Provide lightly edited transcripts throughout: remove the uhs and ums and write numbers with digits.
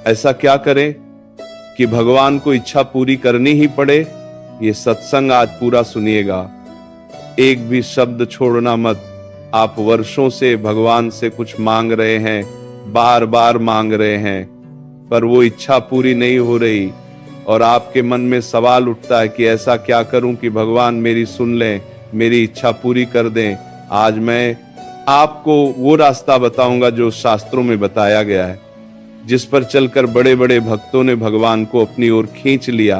ऐसा क्या करें कि भगवान को इच्छा पूरी करनी ही पड़े? ये सत्संग आज पूरा सुनिएगा, एक भी शब्द छोड़ना मत। आप वर्षों से भगवान से कुछ मांग रहे हैं, बार बार मांग रहे हैं, पर वो इच्छा पूरी नहीं हो रही और आपके मन में सवाल उठता है कि ऐसा क्या करूं कि भगवान मेरी सुन लें, मेरी इच्छा पूरी कर दें। आज मैं आपको वो रास्ता बताऊंगा जो शास्त्रों में बताया गया है, जिस पर चलकर बड़े बड़े भक्तों ने भगवान को अपनी ओर खींच लिया।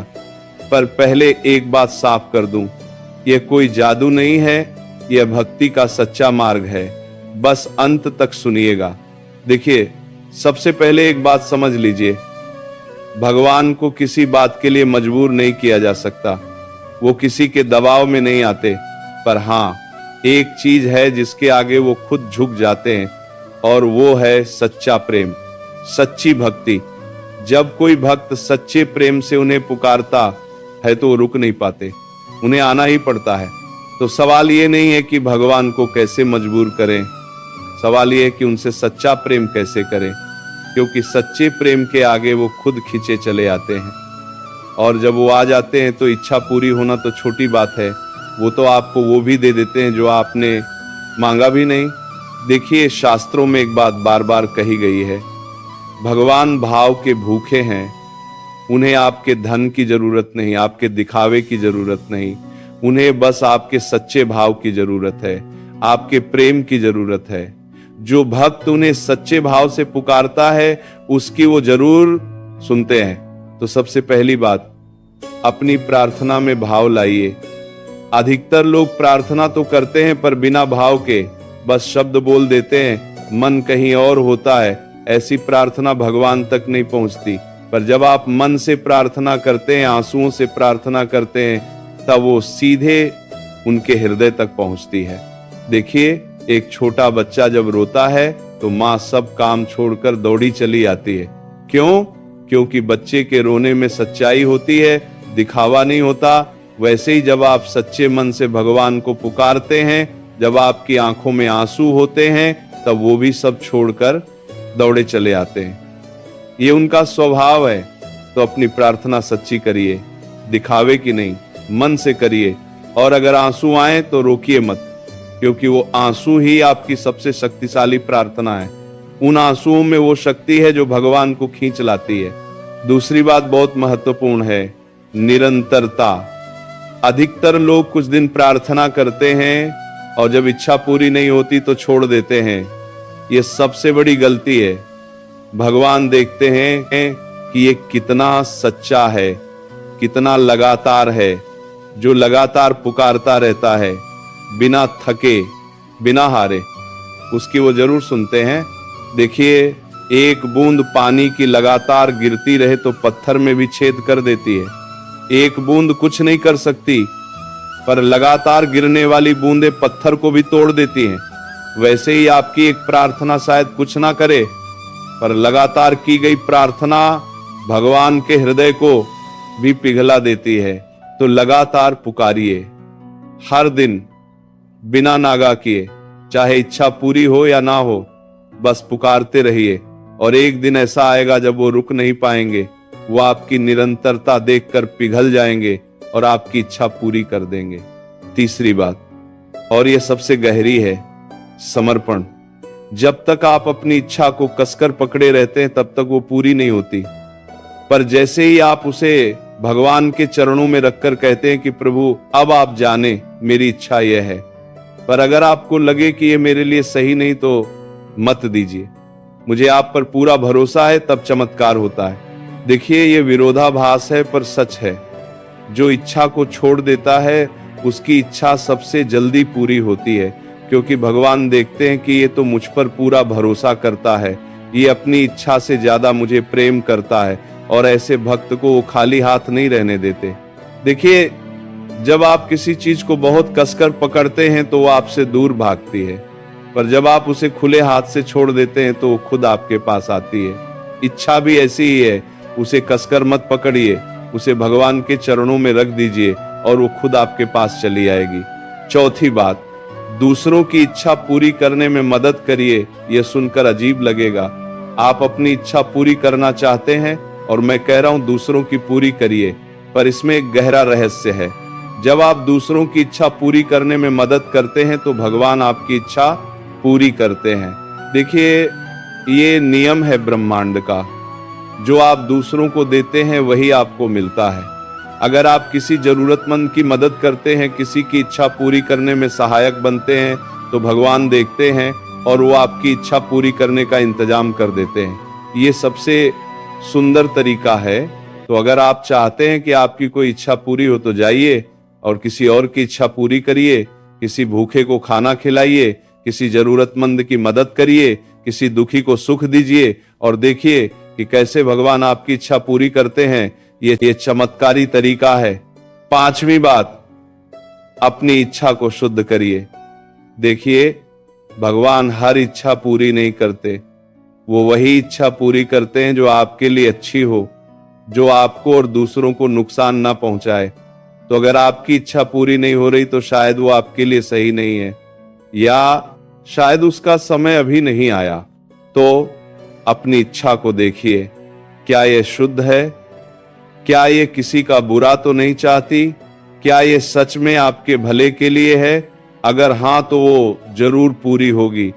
पर पहले एक बात साफ कर दूं, यह कोई जादू नहीं है, यह भक्ति का सच्चा मार्ग है। बस अंत तक सुनिएगा। देखिए, सबसे पहले एक बात समझ लीजिए, भगवान को किसी बात के लिए मजबूर नहीं किया जा सकता, वो किसी के दबाव में नहीं आते। पर हाँ, एक चीज है जिसके आगे वो खुद झुक जाते हैं, और वो है सच्चा प्रेम, सच्ची भक्ति। जब कोई भक्त सच्चे प्रेम से उन्हें पुकारता है तो वो रुक नहीं पाते, उन्हें आना ही पड़ता है। तो सवाल ये नहीं है कि भगवान को कैसे मजबूर करें, सवाल ये है कि उनसे सच्चा प्रेम कैसे करें, क्योंकि सच्चे प्रेम के आगे वो खुद खींचे चले आते हैं। और जब वो आ जाते हैं तो इच्छा पूरी होना तो छोटी बात है, वो तो आपको वो भी दे देते हैं जो आपने मांगा भी नहीं। देखिए, शास्त्रों में एक बात बार बार कही गई है, भगवान भाव के भूखे हैं। उन्हें आपके धन की जरूरत नहीं, आपके दिखावे की जरूरत नहीं, उन्हें बस आपके सच्चे भाव की जरूरत है, आपके प्रेम की जरूरत है। जो भक्त उन्हें सच्चे भाव से पुकारता है उसकी वो जरूर सुनते हैं। तो सबसे पहली बात, अपनी प्रार्थना में भाव लाइए। अधिकतर लोग प्रार्थना तो करते हैं पर बिना भाव के, बस शब्द बोल देते हैं, मन कहीं और होता है। ऐसी प्रार्थना भगवान तक नहीं पहुंचती। पर जब आप मन से प्रार्थना करते हैं, आंसुओं से प्रार्थना करते हैं, तब वो सीधे उनके हृदय तक पहुंचती है। देखिए, एक छोटा बच्चा जब रोता है तो माँ सब काम छोड़कर दौड़ी चली आती है। क्यों? क्योंकि बच्चे के रोने में सच्चाई होती है, दिखावा नहीं होता। वैसे ही जब आप सच्चे मन से भगवान को पुकारते हैं, जब आपकी आंखों में आंसू होते हैं, तब वो भी सब छोड़कर दौड़े चले आते हैं। ये उनका स्वभाव है। तो अपनी प्रार्थना सच्ची करिए, दिखावे की नहीं, मन से करिए। और अगर आंसू आए तो रोकिए मत, क्योंकि वो आंसू ही आपकी सबसे शक्तिशाली प्रार्थना है। उन आंसुओं में वो शक्ति है जो भगवान को खींच लाती है। दूसरी बात बहुत महत्वपूर्ण है, निरंतरता। अधिकतर लोग कुछ दिन प्रार्थना करते हैं और जब इच्छा पूरी नहीं होती तो छोड़ देते हैं। ये सबसे बड़ी गलती है। भगवान देखते हैं कि ये कितना सच्चा है, कितना लगातार है। जो लगातार पुकारता रहता है बिना थके, बिना हारे, उसकी वो जरूर सुनते हैं। देखिए, एक बूंद पानी की लगातार गिरती रहे तो पत्थर में भी छेद कर देती है। एक बूंद कुछ नहीं कर सकती, पर लगातार गिरने वाली बूंदें पत्थर को भी तोड़ देती हैं। वैसे ही आपकी एक प्रार्थना शायद कुछ ना करे, पर लगातार की गई प्रार्थना भगवान के हृदय को भी पिघला देती है। तो लगातार पुकारिए, हर दिन बिना नागा किए, चाहे इच्छा पूरी हो या ना हो, बस पुकारते रहिए। और एक दिन ऐसा आएगा जब वो रुक नहीं पाएंगे, वो आपकी निरंतरता देखकर पिघल जाएंगे और आपकी इच्छा पूरी कर देंगे। तीसरी बात, और ये सबसे गहरी है, समर्पण। जब तक आप अपनी इच्छा को कसकर पकड़े रहते हैं तब तक वो पूरी नहीं होती। पर जैसे ही आप उसे भगवान के चरणों में रखकर कहते हैं कि प्रभु अब आप जाने, मेरी इच्छा यह है, पर अगर आपको लगे कि ये मेरे लिए सही नहीं तो मत दीजिए, मुझे आप पर पूरा भरोसा है, तब चमत्कार होता है। देखिए, ये विरोधाभास है पर सच है। जो इच्छा को छोड़ देता है उसकी इच्छा सबसे जल्दी पूरी होती है, क्योंकि भगवान देखते हैं कि ये तो मुझ पर पूरा भरोसा करता है, ये अपनी इच्छा से ज्यादा मुझे प्रेम करता है, और ऐसे भक्त को वो खाली हाथ नहीं रहने देते। देखिए, जब आप किसी चीज को बहुत कसकर पकड़ते हैं तो वो आपसे दूर भागती है, पर जब आप उसे खुले हाथ से छोड़ देते हैं तो वो खुद आपके पास आती है। इच्छा भी ऐसी ही है, उसे कसकर मत पकड़िए, उसे भगवान के चरणों में रख दीजिए और वो खुद आपके पास चली आएगी। चौथी बात, दूसरों की इच्छा पूरी करने में मदद करिए। यह सुनकर अजीब लगेगा, आप अपनी इच्छा पूरी करना चाहते हैं और मैं कह रहा हूं दूसरों की पूरी करिए, पर इसमें एक गहरा रहस्य है। जब आप दूसरों की इच्छा पूरी करने में मदद करते हैं तो भगवान आपकी इच्छा पूरी करते हैं। देखिए, ये नियम है ब्रह्मांड का, जो आप दूसरों को देते हैं वही आपको मिलता है। अगर आप किसी जरूरतमंद की मदद करते हैं, किसी की इच्छा पूरी करने में सहायक बनते हैं, तो भगवान देखते हैं और वो आपकी इच्छा पूरी करने का इंतजाम कर देते हैं। ये सबसे सुंदर तरीका है। तो अगर आप चाहते हैं कि आपकी कोई इच्छा पूरी हो तो जाइए और किसी और की इच्छा पूरी करिए, किसी भूखे को खाना खिलाइए, किसी जरूरतमंद की मदद करिए, किसी दुखी को सुख दीजिए और देखिए कि कैसे भगवान आपकी इच्छा पूरी करते हैं। ये चमत्कारी तरीका है। 5वीं बात, अपनी इच्छा को शुद्ध करिए। देखिए, भगवान हर इच्छा पूरी नहीं करते, वो वही इच्छा पूरी करते हैं जो आपके लिए अच्छी हो, जो आपको और दूसरों को नुकसान ना पहुंचाए। तो अगर आपकी इच्छा पूरी नहीं हो रही तो शायद वो आपके लिए सही नहीं है, या शायद उसका समय अभी नहीं आया। तो अपनी इच्छा को देखिए, क्या ये शुद्ध है? क्या ये किसी का बुरा तो नहीं चाहती? क्या ये सच में आपके भले के लिए है? अगर हाँ तो वो जरूर पूरी होगी,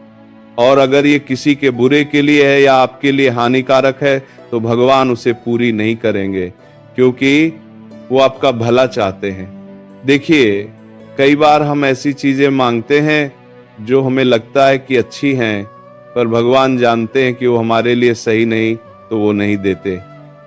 और अगर ये किसी के बुरे के लिए है या आपके लिए हानिकारक है तो भगवान उसे पूरी नहीं करेंगे, क्योंकि वो आपका भला चाहते हैं। देखिए, कई बार हम ऐसी चीजें मांगते हैं जो हमें लगता है कि अच्छी हैं, पर भगवान जानते हैं कि वो हमारे लिए सही नहीं, तो वो नहीं देते।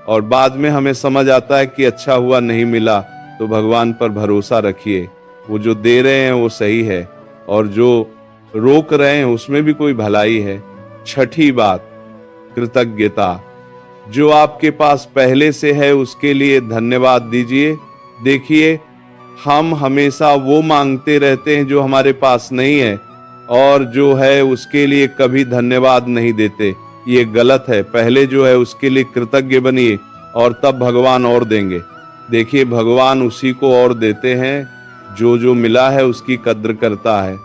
और बाद में हमें समझ आता है कि अच्छा हुआ नहीं मिला, तो भगवान पर भरोसा रखिए, वो जो दे रहे हैं वो सही है, और जो रोक रहे हैं उसमें भी कोई भलाई है। 6ठी बात, कृतज्ञता। जो आपके पास पहले से है उसके लिए धन्यवाद दीजिए। देखिए, हम हमेशा वो मांगते रहते हैं जो हमारे पास नहीं है, और जो है उसके लिए कभी धन्यवाद नहीं देते। ये गलत है। पहले जो है उसके लिए कृतज्ञ बनिए और तब भगवान और देंगे। देखिए, भगवान उसी को और देते हैं जो मिला है उसकी कद्र करता है,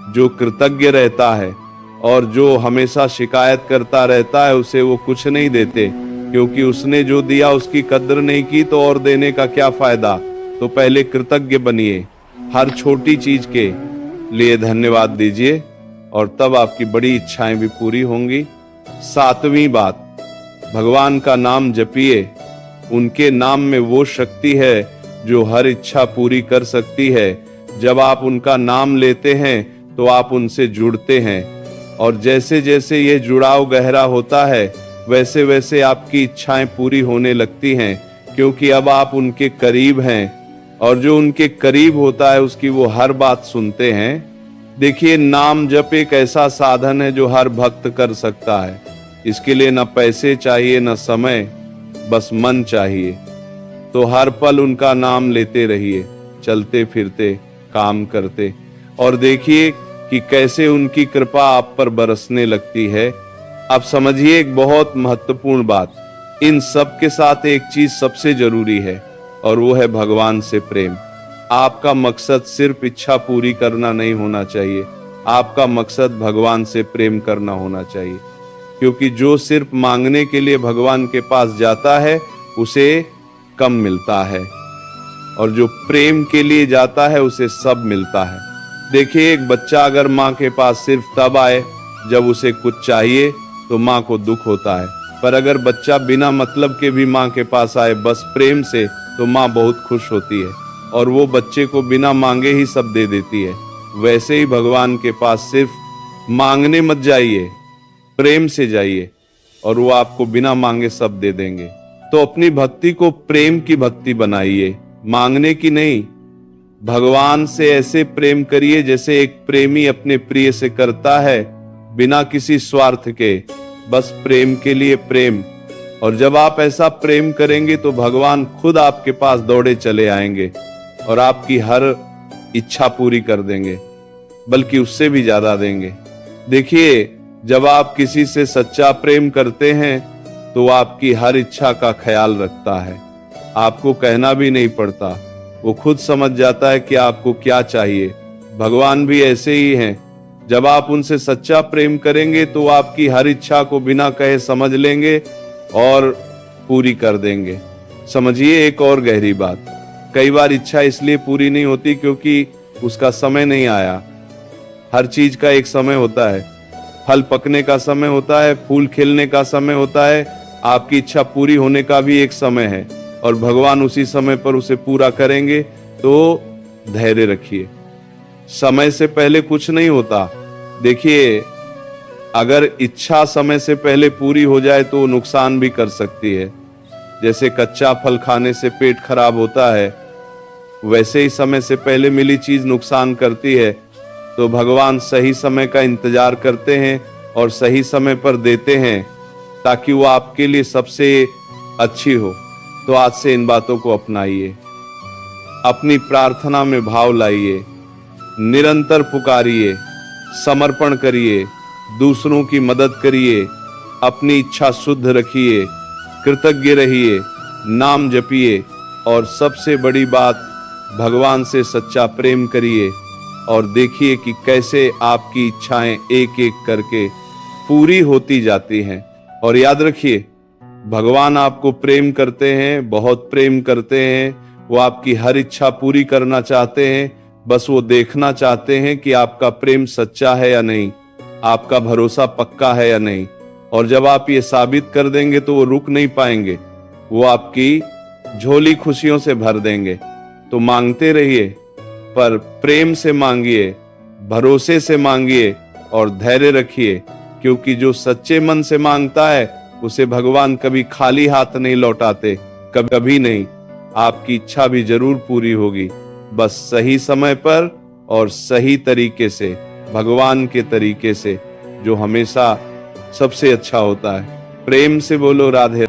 जो कृतज्ञ रहता है, और जो हमेशा शिकायत करता रहता है उसे वो कुछ नहीं देते, क्योंकि उसने जो दिया उसकी कद्र नहीं की तो और देने का क्या फायदा। तो पहले कृतज्ञ बनिए, हर छोटी चीज के लिए धन्यवाद दीजिए और तब आपकी बड़ी इच्छाएं भी पूरी होंगी। 7वीं बात, भगवान का नाम जपिए। उनके नाम में वो शक्ति है जो हर इच्छा पूरी कर सकती है। जब आप उनका नाम लेते हैं तो आप उनसे जुड़ते हैं, और जैसे जैसे ये जुड़ाव गहरा होता है वैसे वैसे आपकी इच्छाएं पूरी होने लगती हैं, क्योंकि अब आप उनके करीब हैं, और जो उनके करीब होता है उसकी वो हर बात सुनते हैं। देखिए, नाम जप एक ऐसा साधन है जो हर भक्त कर सकता है। इसके लिए न पैसे चाहिए न समय, बस मन चाहिए। तो हर पल उनका नाम लेते रहिए, चलते फिरते, काम करते, और देखिए कि कैसे उनकी कृपा आप पर बरसने लगती है। अब समझिए एक बहुत महत्वपूर्ण बात, इन सब के साथ एक चीज सबसे जरूरी है, और वो है भगवान से प्रेम। आपका मकसद सिर्फ इच्छा पूरी करना नहीं होना चाहिए, आपका मकसद भगवान से प्रेम करना होना चाहिए, क्योंकि जो सिर्फ मांगने के लिए भगवान के पास जाता है उसे कम मिलता है, और जो प्रेम के लिए जाता है उसे सब मिलता है। देखिए, एक बच्चा अगर माँ के पास सिर्फ तब आए जब उसे कुछ चाहिए तो माँ को दुख होता है, पर अगर बच्चा बिना मतलब के भी माँ के पास आए बस प्रेम से, तो माँ बहुत खुश होती है और वो बच्चे को बिना मांगे ही सब दे देती है। वैसे ही भगवान के पास सिर्फ मांगने मत जाइए, प्रेम से जाइए और वो आपको बिना मांगे सब दे देंगे। तो अपनी भक्ति को प्रेम की भक्ति बनाइए, मांगने की नहीं। भगवान से ऐसे प्रेम करिए जैसे एक प्रेमी अपने प्रिय से करता है, बिना किसी स्वार्थ के, बस प्रेम के लिए प्रेम। और जब आप ऐसा प्रेम करेंगे तो भगवान खुद आपके पास दौड़े चले आएंगे और आपकी हर इच्छा पूरी कर देंगे, बल्कि उससे भी ज्यादा देंगे। देखिए, जब आप किसी से सच्चा प्रेम करते हैं तो आपकी हर इच्छा का ख्याल रखता है, आपको कहना भी नहीं पड़ता, वो खुद समझ जाता है कि आपको क्या चाहिए। भगवान भी ऐसे ही हैं, जब आप उनसे सच्चा प्रेम करेंगे तो आपकी हर इच्छा को बिना कहे समझ लेंगे और पूरी कर देंगे। समझिए एक और गहरी बात, कई बार इच्छा इसलिए पूरी नहीं होती क्योंकि उसका समय नहीं आया। हर चीज का एक समय होता है, फल पकने का समय होता है, फूल खिलने का समय होता है, आपकी इच्छा पूरी होने का भी एक समय है और भगवान उसी समय पर उसे पूरा करेंगे। तो धैर्य रखिए, समय से पहले कुछ नहीं होता। देखिए, अगर इच्छा समय से पहले पूरी हो जाए तो नुकसान भी कर सकती है। जैसे कच्चा फल खाने से पेट खराब होता है, वैसे ही समय से पहले मिली चीज नुकसान करती है। तो भगवान सही समय का इंतजार करते हैं और सही समय पर देते हैं ताकि वो आपके लिए सबसे अच्छी हो। तो आज से इन बातों को अपनाइए, अपनी प्रार्थना में भाव लाइए, निरंतर पुकारिए, समर्पण करिए, दूसरों की मदद करिए, अपनी इच्छा शुद्ध रखिए, कृतज्ञ रहिए, नाम जपिए और सबसे बड़ी बात, भगवान से सच्चा प्रेम करिए और देखिए कि कैसे आपकी इच्छाएं एक एक करके पूरी होती जाती हैं। और याद रखिए, भगवान आपको प्रेम करते हैं, बहुत प्रेम करते हैं। वो आपकी हर इच्छा पूरी करना चाहते हैं, बस वो देखना चाहते हैं कि आपका प्रेम सच्चा है या नहीं, आपका भरोसा पक्का है या नहीं। और जब आप ये साबित कर देंगे तो वो रुक नहीं पाएंगे, वो आपकी झोली खुशियों से भर देंगे। तो मांगते रहिए, पर प्रेम से मांगिए, भरोसे से मांगिए और धैर्य रखिए, क्योंकि जो सच्चे मन से मांगता है उसे भगवान कभी खाली हाथ नहीं लौटाते, कभी नहीं। आपकी इच्छा भी जरूर पूरी होगी, बस सही समय पर और सही तरीके से, भगवान के तरीके से, जो हमेशा सबसे अच्छा होता है। प्रेम से बोलो राधे।